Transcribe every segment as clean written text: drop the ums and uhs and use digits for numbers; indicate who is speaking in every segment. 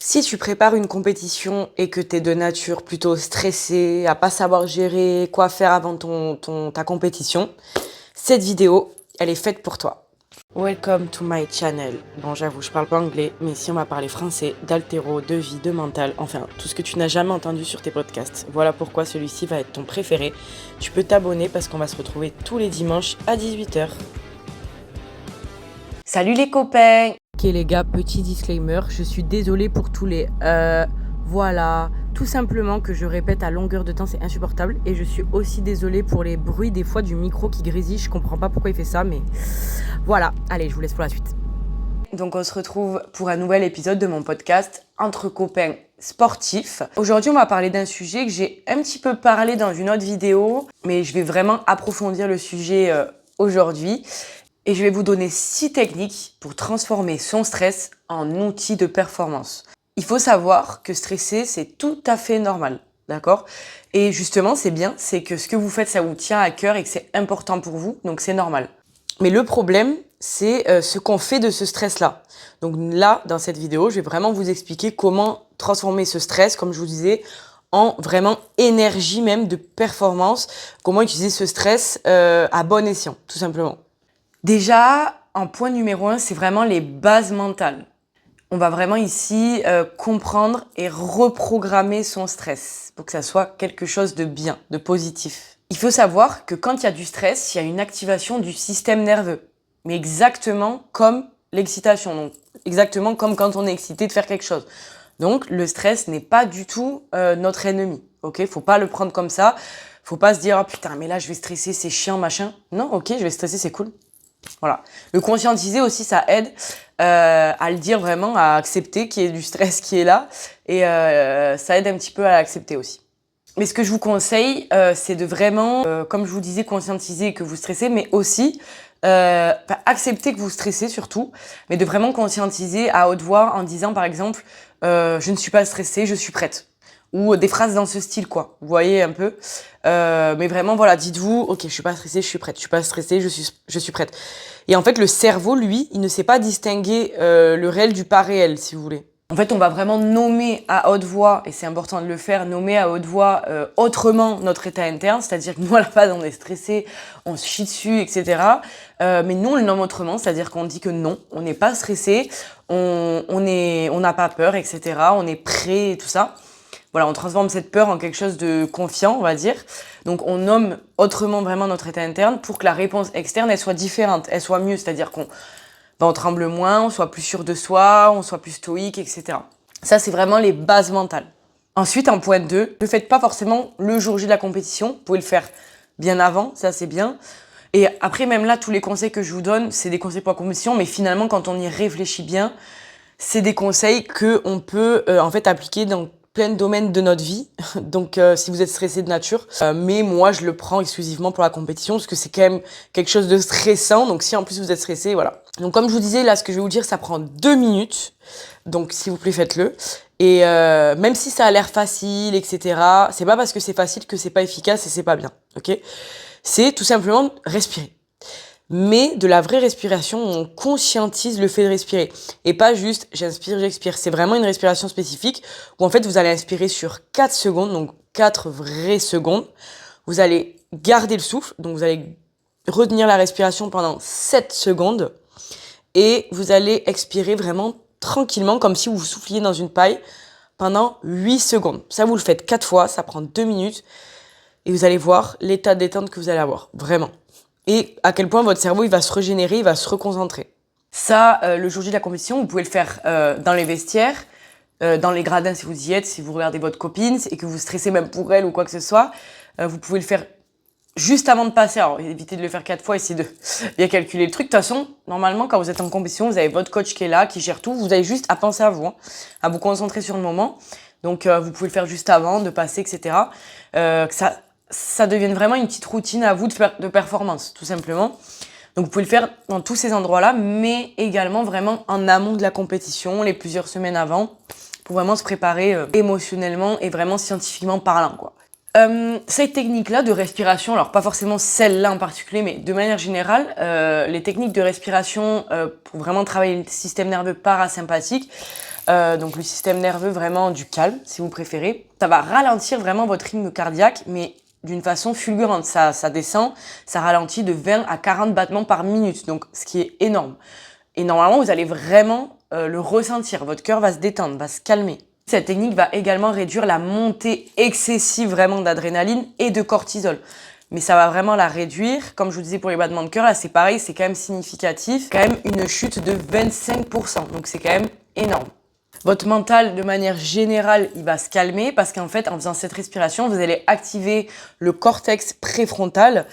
Speaker 1: Si tu prépares une compétition et que tu es de nature plutôt stressée, à pas savoir gérer quoi faire avant ta compétition, cette vidéo, elle est faite pour toi. Welcome to my channel. Bon, j'avoue, je parle pas anglais, mais si on va parler français, d'altéro, de vie, de mental, enfin, tout ce que tu n'as jamais entendu sur tes podcasts. Voilà pourquoi celui-ci va être ton préféré. Tu peux t'abonner parce qu'on va se retrouver tous les dimanches à 18h. Salut les copains! Ok les gars, petit disclaimer, je suis désolée pour tous les voilà, tout simplement que je répète à longueur de temps, c'est insupportable. Et je suis aussi désolée pour les bruits des fois du micro qui grésille, je comprends pas pourquoi il fait ça, mais voilà, allez, je vous laisse pour la suite. Donc on se retrouve pour un nouvel épisode de mon podcast Entre copains sportifs. Aujourd'hui on va parler d'un sujet que j'ai un petit peu parlé dans une autre vidéo, mais je vais vraiment approfondir le sujet aujourd'hui. Et je vais vous donner 6 techniques pour transformer son stress en outil de performance. Il faut savoir que stresser, c'est tout à fait normal, d'accord? Et justement, c'est bien, c'est que ce que vous faites, ça vous tient à cœur et que c'est important pour vous, donc c'est normal. Mais le problème, c'est ce qu'on fait de ce stress-là. Donc là, dans cette vidéo, je vais vraiment vous expliquer comment transformer ce stress, comme je vous disais, en vraiment énergie même de performance. Comment utiliser ce stress à bon escient, tout simplement. Déjà, en point numéro 1, c'est vraiment les bases mentales. On va vraiment ici comprendre et reprogrammer son stress pour que ça soit quelque chose de bien, de positif. Il faut savoir que quand il y a du stress, il y a une activation du système nerveux, mais exactement comme l'excitation, donc exactement comme quand on est excité de faire quelque chose. Donc le stress n'est pas du tout notre ennemi, ok? Faut pas le prendre comme ça. Faut pas se dire oh putain mais là je vais stresser, c'est chiant machin. Non, ok, je vais stresser, c'est cool. Voilà. Le conscientiser aussi, ça aide à le dire vraiment, à accepter qu'il y ait du stress qui est là. Et ça aide un petit peu à l'accepter aussi. Mais ce que je vous conseille, c'est de vraiment, comme je vous disais, conscientiser que vous stressez, mais aussi accepter que vous stressez surtout, mais de vraiment conscientiser à haute voix en disant par exemple je ne suis pas stressée, je suis prête. Ou des phrases dans ce style, quoi. Vous voyez un peu. Mais vraiment, voilà, dites-vous, ok, je suis pas stressée, je suis prête. Je suis pas stressée, je suis prête. Et en fait, le cerveau, lui, il ne sait pas distinguer le réel du pas réel, si vous voulez. En fait, on va vraiment nommer à haute voix, et c'est important de le faire, nommer à haute voix autrement notre état interne, c'est-à-dire que nous, à la base, on est stressé, on se chie dessus, etc. Mais nous, on le nomme autrement, c'est-à-dire qu'on dit que non, on n'est pas stressé, on n'a pas peur, etc. On est prêt et tout ça. Voilà, on transforme cette peur en quelque chose de confiant, on va dire. Donc, on nomme autrement vraiment notre état interne pour que la réponse externe, elle soit différente, elle soit mieux. C'est-à-dire on tremble moins, on soit plus sûr de soi, on soit plus stoïque, etc. Ça, c'est vraiment les bases mentales. Ensuite, en point 2, ne le faites pas forcément le jour J de la compétition. Vous pouvez le faire bien avant, ça c'est bien. Et après, même là, tous les conseils que je vous donne, c'est des conseils pour la compétition. Mais finalement, quand on y réfléchit bien, c'est des conseils qu'on peut en fait appliquer dans plein de domaines de notre vie. Donc si vous êtes stressé de nature, mais moi je le prends exclusivement pour la compétition parce que c'est quand même quelque chose de stressant. Donc si en plus vous êtes stressé, voilà. Donc comme je vous disais, là ce que je vais vous dire, ça prend 2 minutes. Donc s'il vous plaît, faites-le. Et même si ça a l'air facile, etc., c'est pas parce que c'est facile que c'est pas efficace et c'est pas bien. Ok? C'est tout simplement respirer. Mais de la vraie respiration, on conscientise le fait de respirer. Et pas juste j'inspire, j'expire. C'est vraiment une respiration spécifique où en fait vous allez inspirer sur 4 secondes, donc 4 vraies secondes. Vous allez garder le souffle, donc vous allez retenir la respiration pendant 7 secondes. Et vous allez expirer vraiment tranquillement, comme si vous souffliez dans une paille pendant 8 secondes. Ça, vous le faites 4 fois, ça prend 2 minutes. Et vous allez voir l'état de détente que vous allez avoir, vraiment. Et à quel point votre cerveau il va se régénérer, il va se reconcentrer. Ça, le jour J de la compétition, vous pouvez le faire dans les vestiaires, dans les gradins si vous y êtes, si vous regardez votre copine et que vous stressez même pour elle ou quoi que ce soit. Vous pouvez le faire juste avant de passer. Alors, évitez de le faire 4 fois, essayez de bien calculer le truc. De toute façon, normalement, quand vous êtes en compétition, vous avez votre coach qui est là, qui gère tout. Vous avez juste à penser à vous, hein, à vous concentrer sur le moment. Donc, vous pouvez le faire juste avant de passer, etc. Que ça devienne vraiment une petite routine à vous de performance, tout simplement. Donc vous pouvez le faire dans tous ces endroits-là, mais également vraiment en amont de la compétition, les plusieurs semaines avant, pour vraiment se préparer émotionnellement et vraiment scientifiquement parlant, quoi. Cette technique-là de respiration, alors pas forcément celle-là en particulier, mais de manière générale, les techniques de respiration pour vraiment travailler le système nerveux parasympathique, donc le système nerveux vraiment du calme, si vous préférez. Ça va ralentir vraiment votre rythme cardiaque, mais d'une façon fulgurante. Ça descend, ça ralentit de 20 à 40 battements par minute, donc ce qui est énorme. Et normalement, vous allez vraiment le ressentir. Votre cœur va se détendre, va se calmer. Cette technique va également réduire la montée excessive vraiment d'adrénaline et de cortisol. Mais ça va vraiment la réduire. Comme je vous disais pour les battements de cœur, là c'est pareil, c'est quand même significatif. Quand même une chute de 25%, donc c'est quand même énorme. Votre mental, de manière générale, il va se calmer parce qu'en fait, en faisant cette respiration, vous allez activer le cortex préfrontal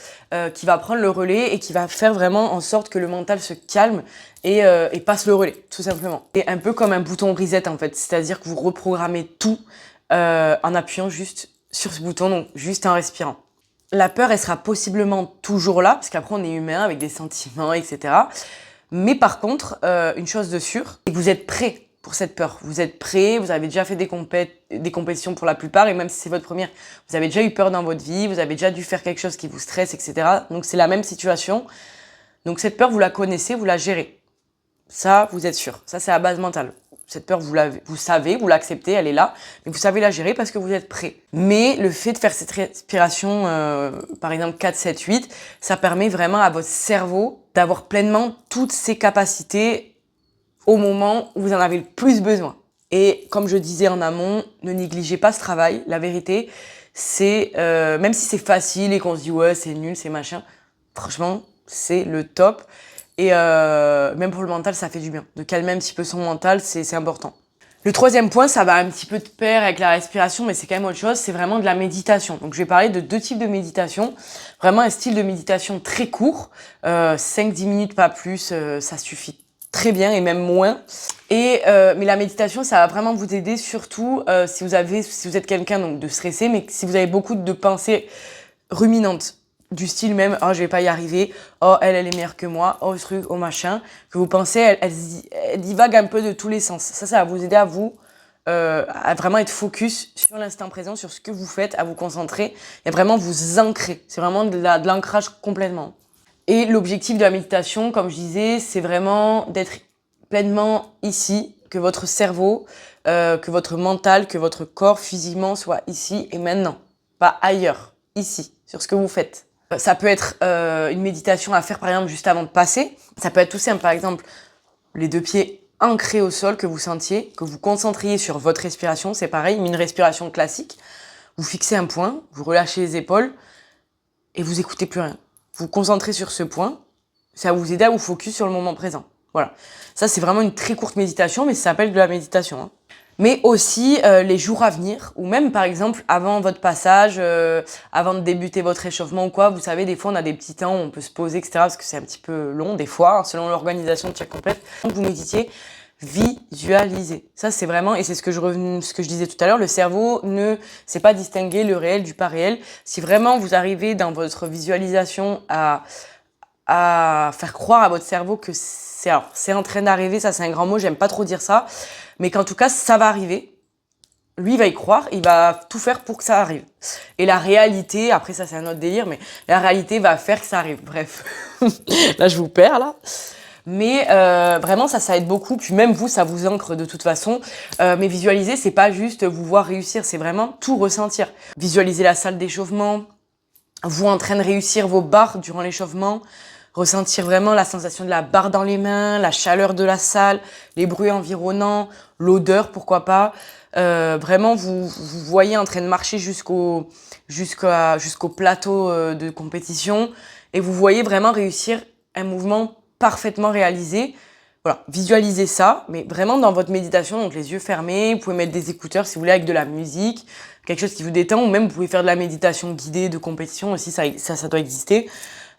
Speaker 1: qui va prendre le relais et qui va faire vraiment en sorte que le mental se calme et passe le relais, tout simplement. Et un peu comme un bouton reset, en fait. C'est-à-dire que vous reprogrammez tout en appuyant juste sur ce bouton, donc juste en respirant. La peur, elle sera possiblement toujours là, parce qu'après, on est humain avec des sentiments, etc. Mais par contre, une chose de sûre, c'est que vous êtes prêt pour cette peur. Vous êtes prêt, vous avez déjà fait des compétitions pour la plupart, et même si c'est votre première, vous avez déjà eu peur dans votre vie, vous avez déjà dû faire quelque chose qui vous stresse, etc. Donc c'est la même situation. Donc cette peur, vous la connaissez, vous la gérez. Ça, vous êtes sûr. Ça, c'est la base mentale. Cette peur, vous savez, vous l'acceptez, elle est là, mais vous savez la gérer parce que vous êtes prêt. Mais le fait de faire cette respiration, par exemple 4, 7, 8, ça permet vraiment à votre cerveau d'avoir pleinement toutes ses capacités au moment où vous en avez le plus besoin. Et comme je disais en amont, ne négligez pas ce travail. La vérité, c'est, même si c'est facile et qu'on se dit ouais, c'est nul, c'est machin, franchement, c'est le top. Et même pour le mental, ça fait du bien. De calmer un petit peu son mental, c'est important. Le troisième point, ça va un petit peu de pair avec la respiration, mais c'est quand même autre chose, c'est vraiment de la méditation. Donc je vais parler de 2 types de méditation. Vraiment un style de méditation très court, 5-10 minutes, pas plus, ça suffit très bien et même moins. Mais la méditation, ça va vraiment vous aider, surtout si vous êtes quelqu'un donc de stressé, mais si vous avez beaucoup de pensées ruminantes. Du style même, oh je vais pas y arriver, oh elle est meilleure que moi, oh ce truc, oh machin, que vous pensez, elle divague un peu de tous les sens. Ça va vous aider à vraiment être focus sur l'instant présent, sur ce que vous faites, à vous concentrer et vraiment vous ancrer. C'est vraiment de l'ancrage complètement. Et l'objectif de la méditation, comme je disais, c'est vraiment d'être pleinement ici, que votre cerveau, que votre mental, que votre corps physiquement soit ici et maintenant, pas ailleurs, ici, sur ce que vous faites. Ça peut être une méditation à faire par exemple juste avant de passer. Ça peut être tout simple, par exemple, les 2 pieds ancrés au sol, que vous sentiez, que vous concentriez sur votre respiration. C'est pareil, mais une respiration classique. Vous fixez un point, vous relâchez les épaules et vous écoutez plus rien. Vous concentrez sur ce point. Ça va vous aider à vous focus sur le moment présent. Voilà. Ça, c'est vraiment une très courte méditation, mais ça s'appelle de la méditation, hein. Mais aussi les jours à venir, ou même par exemple avant votre passage, avant de débuter votre échauffement ou quoi, vous savez, des fois on a des petits temps où on peut se poser, etc. Parce que c'est un petit peu long des fois, hein, selon l'organisation de chaque complète. Donc vous méditiez, visualisez. Ça c'est vraiment, et c'est ce que je disais tout à l'heure, le cerveau ne sait pas distinguer le réel du pas réel. Si vraiment vous arrivez dans votre visualisation à faire croire à votre cerveau que c'est en train d'arriver, ça c'est un grand mot, j'aime pas trop dire ça, mais qu'en tout cas ça va arriver, lui il va y croire, il va tout faire pour que ça arrive. Et la réalité, après ça c'est un autre délire, mais la réalité va faire que ça arrive, bref. Là je vous perds là. Mais vraiment ça aide beaucoup, puis même vous ça vous ancre de toute façon. Mais visualiser c'est pas juste vous voir réussir, c'est vraiment tout ressentir. Visualiser la salle d'échauffement, vous en train de réussir vos barres durant l'échauffement, ressentir vraiment la sensation de la barre dans les mains, la chaleur de la salle, les bruits environnants, l'odeur, pourquoi pas. Vraiment, vous voyez en train de marcher jusqu'au plateau de compétition et vous voyez vraiment réussir un mouvement parfaitement réalisé. Voilà, visualisez ça, mais vraiment dans votre méditation, donc les yeux fermés, vous pouvez mettre des écouteurs si vous voulez avec de la musique, quelque chose qui vous détend, ou même vous pouvez faire de la méditation guidée de compétition aussi, ça doit exister.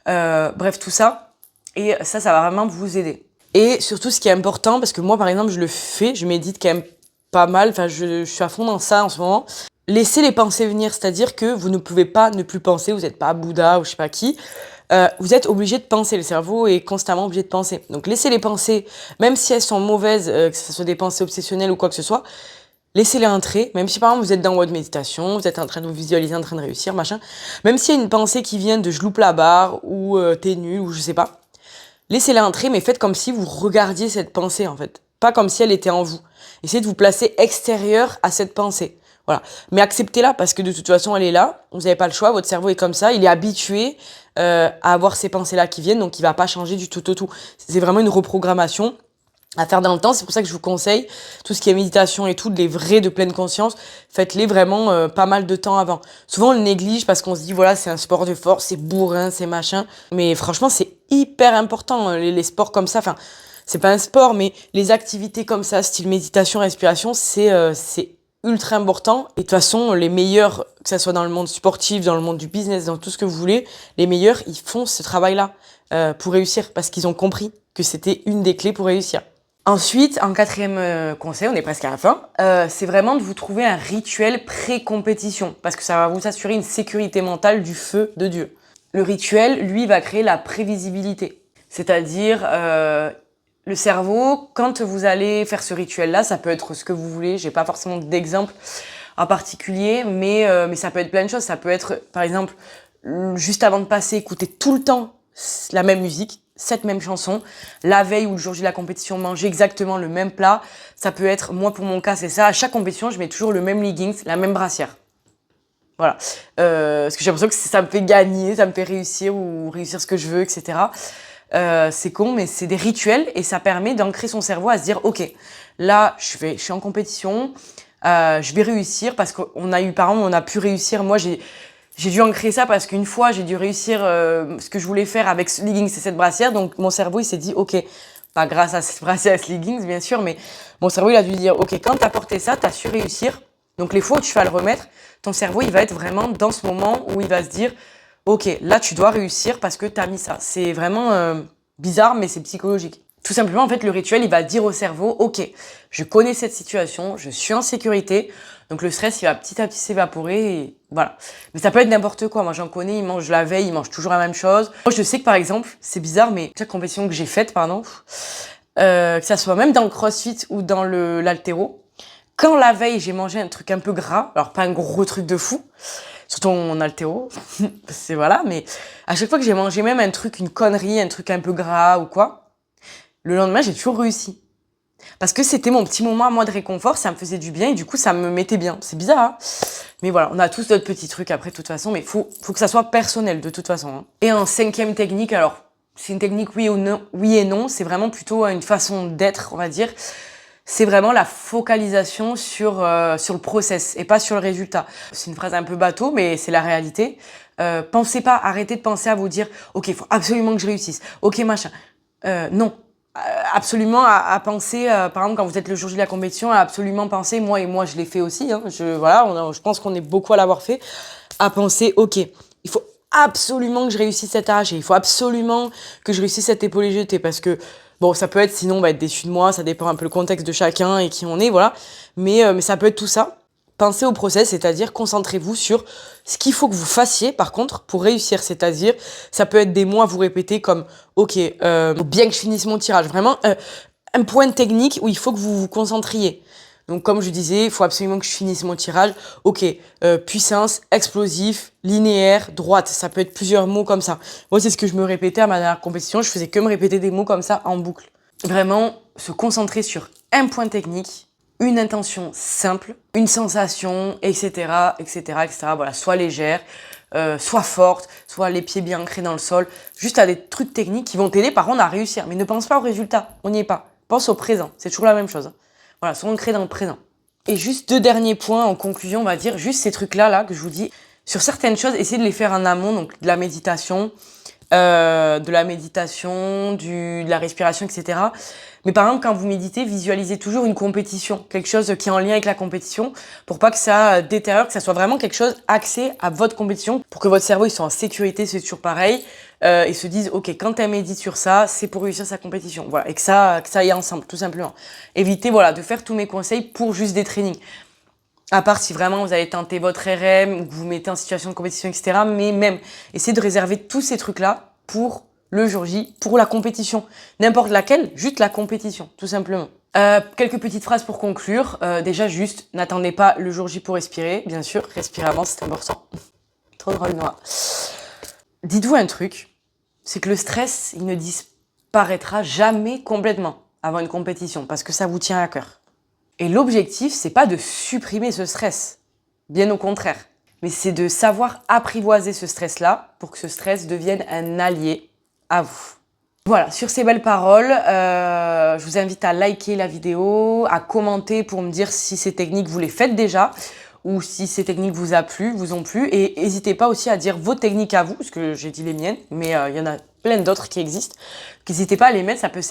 Speaker 1: Bref, tout ça. Et ça va vraiment vous aider. Et surtout, ce qui est important, parce que moi, par exemple, je le fais, je médite quand même pas mal, enfin, je suis à fond dans ça en ce moment. Laissez les pensées venir, c'est-à-dire que vous ne pouvez pas ne plus penser, vous n'êtes pas Bouddha ou je sais pas qui. Vous êtes obligé de penser, le cerveau est constamment obligé de penser. Donc, laissez les pensées, même si elles sont mauvaises, que ce soit des pensées obsessionnelles ou quoi que ce soit, laissez-les entrer, même si par exemple vous êtes dans votre méditation, vous êtes en train de vous visualiser, en train de réussir, machin. Même s'il y a une pensée qui vient de je loupe la barre ou t'es nul ou je sais pas, laissez-la entrer, mais faites comme si vous regardiez cette pensée en fait, pas comme si elle était en vous. Essayez de vous placer extérieur à cette pensée. Voilà. Mais acceptez-la parce que de toute façon, elle est là. Vous n'avez pas le choix. Votre cerveau est comme ça. Il est habitué à avoir ces pensées-là qui viennent. Donc, il va pas changer du tout au tout. C'est vraiment une reprogrammation à faire dans le temps. C'est pour ça que je vous conseille tout ce qui est méditation et tout, les vrais de pleine conscience. Faites-les vraiment pas mal de temps avant. Souvent, on le néglige parce qu'on se dit, voilà, c'est un sport de force, c'est bourrin, c'est machin. Mais franchement, c'est hyper important, les sports comme ça. Enfin, c'est pas un sport, mais les activités comme ça, style méditation, respiration, c'est ultra important. Et de toute façon, les meilleurs, que ça soit dans le monde sportif, dans le monde du business, dans tout ce que vous voulez, les meilleurs, ils font ce travail-là pour réussir parce qu'ils ont compris que c'était une des clés pour réussir. Ensuite, en quatrième conseil, on est presque à la fin, c'est vraiment de vous trouver un rituel pré-compétition parce que ça va vous assurer une sécurité mentale du feu de Dieu. Le rituel, lui, va créer la prévisibilité. C'est-à-dire, le cerveau, quand vous allez faire ce rituel-là, ça peut être ce que vous voulez. J'ai pas forcément d'exemple en particulier, mais ça peut être plein de choses. Ça peut être, par exemple, juste avant de passer, écouter tout le temps la même musique, cette même chanson. La veille ou le jour J de la compétition, manger exactement le même plat. Ça peut être, moi pour mon cas, c'est ça. À chaque compétition, je mets toujours le même leggings, la même brassière. Voilà. Parce que j'ai l'impression que ça me fait gagner, ça me fait réussir ou réussir ce que je veux, etc. C'est con, mais c'est des rituels et ça permet d'ancrer son cerveau à se dire, ok, là, je suis en compétition, je vais réussir parce qu'on a eu, par exemple, on a pu réussir. Moi, j'ai dû ancrer ça parce qu'une fois, j'ai dû réussir ce que je voulais faire avec ce leggings et cette brassière. Donc, mon cerveau, il s'est dit, ok, pas grâce à cette brassière et ce leggings, bien sûr, mais mon cerveau, il a dû dire, ok, quand t'as porté ça, t'as su réussir. Donc, les fois où tu vas le remettre, ton cerveau, il va être vraiment dans ce moment où il va se dire, ok, là, tu dois réussir parce que t'as mis ça. C'est vraiment bizarre, mais c'est psychologique. Tout simplement, en fait, le rituel, il va dire au cerveau, ok, je connais cette situation, je suis en sécurité, donc le stress, il va petit à petit s'évaporer, et voilà. Mais ça peut être n'importe quoi. Moi, j'en connais, ils mangent la veille, ils mangent toujours la même chose. Moi, je sais que, par exemple, c'est bizarre, mais chaque compétition que j'ai faite, pardon, que ça soit même dans le crossfit ou dans l'haltéro, quand la veille, j'ai mangé un truc un peu gras, alors pas un gros truc de fou, surtout en haltéro, c'est voilà, mais à chaque fois que j'ai mangé même un truc, une connerie, un truc un peu gras ou quoi, le lendemain, j'ai toujours réussi. Parce que c'était mon petit moment à moi de réconfort, ça me faisait du bien et du coup, ça me mettait bien. C'est bizarre, hein, mais voilà, on a tous d'autres petits trucs après, de toute façon, mais faut que ça soit personnel, de toute façon. Hein. Et en cinquième technique, alors, c'est une technique oui ou non, oui et non, c'est vraiment plutôt une façon d'être, on va dire. C'est vraiment la focalisation sur le process et pas sur le résultat. C'est une phrase un peu bateau, mais c'est la réalité. Pensez pas, arrêtez de penser à vous dire, ok, il faut absolument que je réussisse. Ok, machin. Non. Absolument à penser, par exemple, quand vous êtes le jour J de la compétition, à absolument penser, moi je l'ai fait aussi, hein, je pense qu'on est beaucoup à l'avoir fait, à penser, ok, il faut absolument que je réussisse cet arraché, il faut absolument que je réussisse cet épaulé jeté, parce que, bon, ça peut être, sinon on va être déçu de moi, ça dépend un peu le contexte de chacun et qui on est, voilà, mais ça peut être tout ça. Pensez au process, c'est-à-dire concentrez-vous sur ce qu'il faut que vous fassiez, par contre, pour réussir. C'est-à-dire, ça peut être des mots à vous répéter comme « Ok, bien que je finisse mon tirage ». Vraiment, un point technique où il faut que vous vous concentriez. Donc, comme je disais, il faut absolument que je finisse mon tirage. Ok, puissance, explosif, linéaire, droite. Ça peut être plusieurs mots comme ça. Moi, c'est ce que je me répétais à ma dernière compétition. Je faisais que me répéter des mots comme ça en boucle. Vraiment, se concentrer sur un point technique, une intention simple, une sensation, etc., etc., etc. Voilà, soit légère, soit forte, soit les pieds bien ancrés dans le sol. Juste à des trucs techniques qui vont t'aider, par contre, à réussir. Mais ne pense pas au résultat, on n'y est pas. Pense au présent, c'est toujours la même chose. Voilà, sois ancré dans le présent. Et juste deux derniers points en conclusion, on va dire, juste ces trucs-là que je vous dis. Sur certaines choses, essayez de les faire en amont, donc de la méditation, de la respiration, etc. Mais par exemple, quand vous méditez, visualisez toujours une compétition, quelque chose qui est en lien avec la compétition, pour pas que ça détériore, que ça soit vraiment quelque chose axé à votre compétition, pour que votre cerveau il soit en sécurité, c'est toujours pareil, et se dise, ok, quand elle médite sur ça, c'est pour réussir sa compétition, voilà, et que ça aille ensemble, tout simplement. Évitez, voilà, de faire tous mes conseils pour juste des trainings. À part si vraiment vous allez tenter votre RM ou que vous mettez en situation de compétition, etc. Mais même, essayez de réserver tous ces trucs-là pour le jour J, pour la compétition. N'importe laquelle, juste la compétition, tout simplement. Quelques petites phrases pour conclure. Déjà, juste, n'attendez pas le jour J pour respirer. Bien sûr, respirez avant, c'est important. Trop drôle, Noah. Dites-vous un truc, c'est que le stress, il ne disparaîtra jamais complètement avant une compétition, parce que ça vous tient à cœur. Et l'objectif, c'est pas de supprimer ce stress, bien au contraire, mais c'est de savoir apprivoiser ce stress-là pour que ce stress devienne un allié à vous. Voilà, sur ces belles paroles, je vous invite à liker la vidéo, à commenter pour me dire si ces techniques vous les faites déjà ou si ces techniques vous ont plu. Et n'hésitez pas aussi à dire vos techniques à vous, parce que j'ai dit les miennes, mais il y en a plein d'autres qui existent. N'hésitez pas à les mettre, ça peut me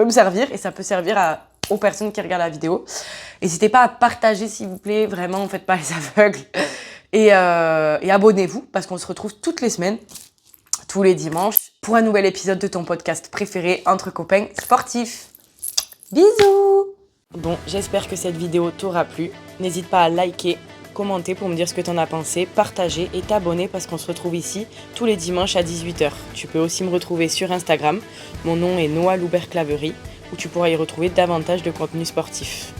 Speaker 1: servir et ça peut servir aux personnes qui regardent la vidéo. N'hésitez pas à partager s'il vous plaît, vraiment, faites pas les aveugles. Et abonnez-vous, parce qu'on se retrouve toutes les semaines, tous les dimanches, pour un nouvel épisode de ton podcast préféré entre copains sportifs. Bisous! Bon, j'espère que cette vidéo t'aura plu. N'hésite pas à liker, commenter pour me dire ce que t'en as pensé, partager et t'abonner parce qu'on se retrouve ici tous les dimanches à 18h. Tu peux aussi me retrouver sur Instagram. Mon nom est Noah Loubert Claverie, où tu pourras y retrouver davantage de contenu sportif.